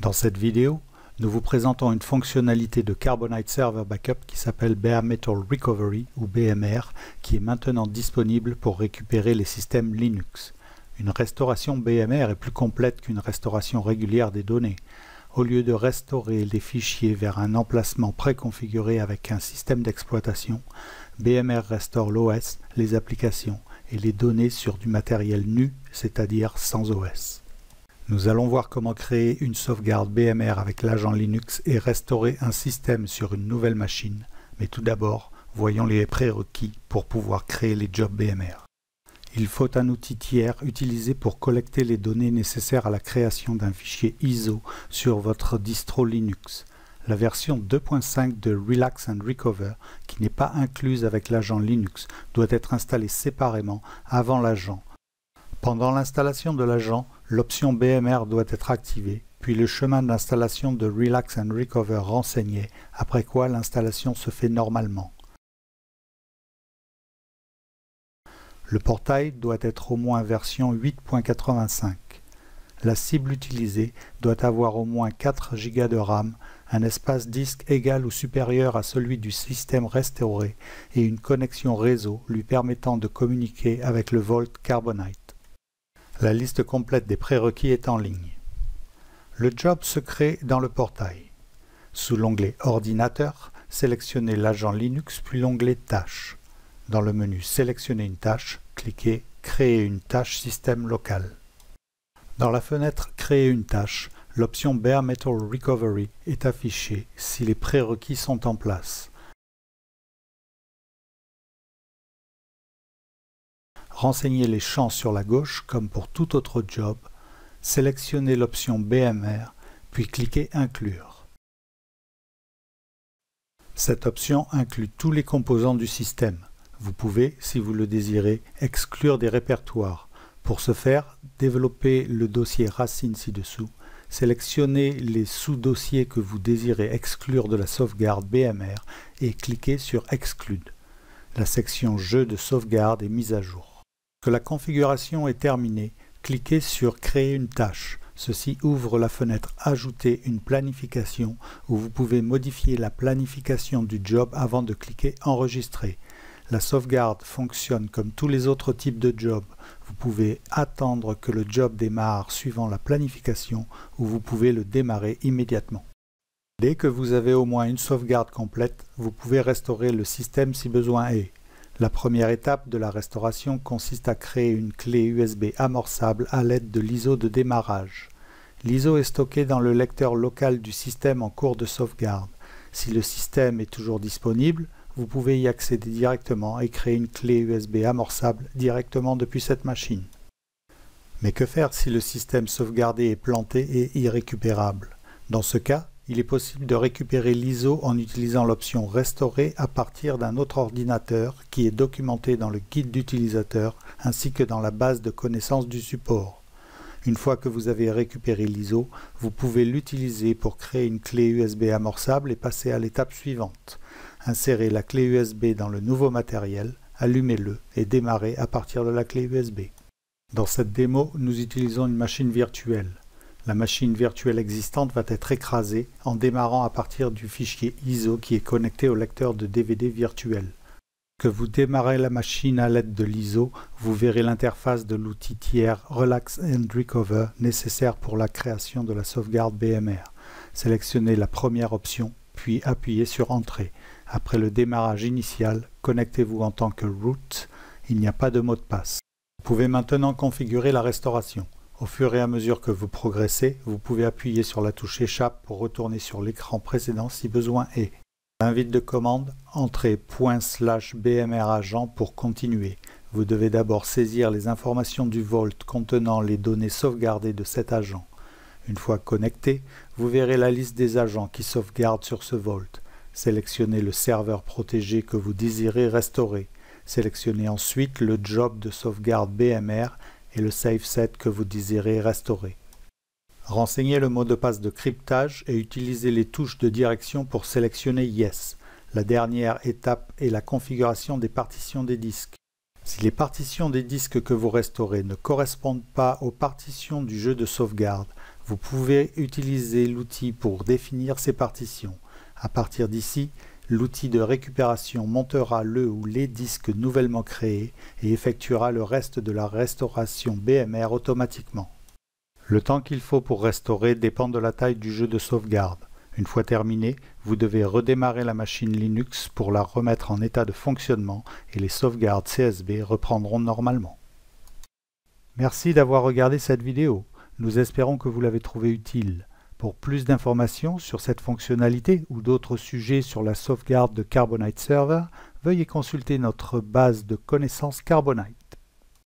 Dans cette vidéo, nous vous présentons une fonctionnalité de Carbonite Server Backup qui s'appelle Bare Metal Recovery ou BMR, qui est maintenant disponible pour récupérer les systèmes Linux. Une restauration BMR est plus complète qu'une restauration régulière des données. Au lieu de restaurer les fichiers vers un emplacement préconfiguré avec un système d'exploitation, BMR restaure l'OS, les applications et les données sur du matériel nu, c'est-à-dire sans OS. Nous allons voir comment créer une sauvegarde BMR avec l'agent Linux et restaurer un système sur une nouvelle machine. Mais tout d'abord, voyons les prérequis pour pouvoir créer les jobs BMR. Il faut un outil tiers utilisé pour collecter les données nécessaires à la création d'un fichier ISO sur votre distro Linux. La version 2.5 de Relax and Recover, qui n'est pas incluse avec l'agent Linux, doit être installée séparément avant l'agent. Pendant l'installation de l'agent, l'option BMR doit être activée, puis le chemin d'installation de Relax and Recover renseigné, après quoi l'installation se fait normalement. Le portail doit être au moins version 8.85. La cible utilisée doit avoir au moins 4 Go de RAM, un espace disque égal ou supérieur à celui du système restauré et une connexion réseau lui permettant de communiquer avec le Vault Carbonite. La liste complète des prérequis est en ligne. Le job se crée dans le portail. Sous l'onglet Ordinateur, sélectionnez l'agent Linux puis l'onglet Tâches. Dans le menu Sélectionner une tâche, cliquez Créer une tâche système local. Dans la fenêtre Créer une tâche, l'option Bare Metal Recovery est affichée si les prérequis sont en place. Renseignez les champs sur la gauche comme pour tout autre job, sélectionnez l'option BMR, puis cliquez Inclure. Cette option inclut tous les composants du système. Vous pouvez, si vous le désirez, exclure des répertoires. Pour ce faire, développez le dossier racine ci-dessous, sélectionnez les sous-dossiers que vous désirez exclure de la sauvegarde BMR et cliquez sur Exclude. La section Jeux de sauvegarde est mise à jour. Que la configuration est terminée, cliquez sur Créer une tâche. Ceci ouvre la fenêtre Ajouter une planification où vous pouvez modifier la planification du job avant de cliquer Enregistrer. La sauvegarde fonctionne comme tous les autres types de jobs. Vous pouvez attendre que le job démarre suivant la planification ou vous pouvez le démarrer immédiatement. Dès que vous avez au moins une sauvegarde complète, vous pouvez restaurer le système si besoin est. La première étape de la restauration consiste à créer une clé USB amorçable à l'aide de l'ISO de démarrage. L'ISO est stocké dans le lecteur local du système en cours de sauvegarde. Si le système est toujours disponible, vous pouvez y accéder directement et créer une clé USB amorçable directement depuis cette machine. Mais que faire si le système sauvegardé est planté et irrécupérable? Dans ce cas, il est possible de récupérer l'ISO en utilisant l'option Restaurer à partir d'un autre ordinateur qui est documenté dans le guide d'utilisateur ainsi que dans la base de connaissances du support. Une fois que vous avez récupéré l'ISO, vous pouvez l'utiliser pour créer une clé USB amorçable et passer à l'étape suivante. Insérez la clé USB dans le nouveau matériel, allumez-le et démarrez à partir de la clé USB. Dans cette démo, nous utilisons une machine virtuelle. La machine virtuelle existante va être écrasée en démarrant à partir du fichier ISO qui est connecté au lecteur de DVD virtuel. Que vous démarrez la machine à l'aide de l'ISO, vous verrez l'interface de l'outil tiers Relax and Recover nécessaire pour la création de la sauvegarde BMR. Sélectionnez la première option, puis appuyez sur Entrée. Après le démarrage initial, connectez-vous en tant que root. Il n'y a pas de mot de passe. Vous pouvez maintenant configurer la restauration. Au fur et à mesure que vous progressez, vous pouvez appuyer sur la touche Échappe pour retourner sur l'écran précédent si besoin est. Invite de commande, entrez /BMR agent pour continuer. Vous devez d'abord saisir les informations du Vault contenant les données sauvegardées de cet agent. Une fois connecté, vous verrez la liste des agents qui sauvegardent sur ce Vault. Sélectionnez le serveur protégé que vous désirez restaurer. Sélectionnez ensuite le job de sauvegarde BMR et le save set que vous désirez restaurer. Renseignez le mot de passe de cryptage et utilisez les touches de direction pour sélectionner Yes. La dernière étape est la configuration des partitions des disques. Si les partitions des disques que vous restaurez ne correspondent pas aux partitions du jeu de sauvegarde, Vous pouvez utiliser l'outil pour définir ces partitions. À partir d'ici, l'outil de récupération montera le ou les disques nouvellement créés et effectuera le reste de la restauration BMR automatiquement. Le temps qu'il faut pour restaurer dépend de la taille du jeu de sauvegarde. Une fois terminé, vous devez redémarrer la machine Linux pour la remettre en état de fonctionnement et les sauvegardes CSB reprendront normalement. Merci d'avoir regardé cette vidéo. Nous espérons que vous l'avez trouvée utile. Pour plus d'informations sur cette fonctionnalité ou d'autres sujets sur la sauvegarde de Carbonite Server, veuillez consulter notre base de connaissances Carbonite.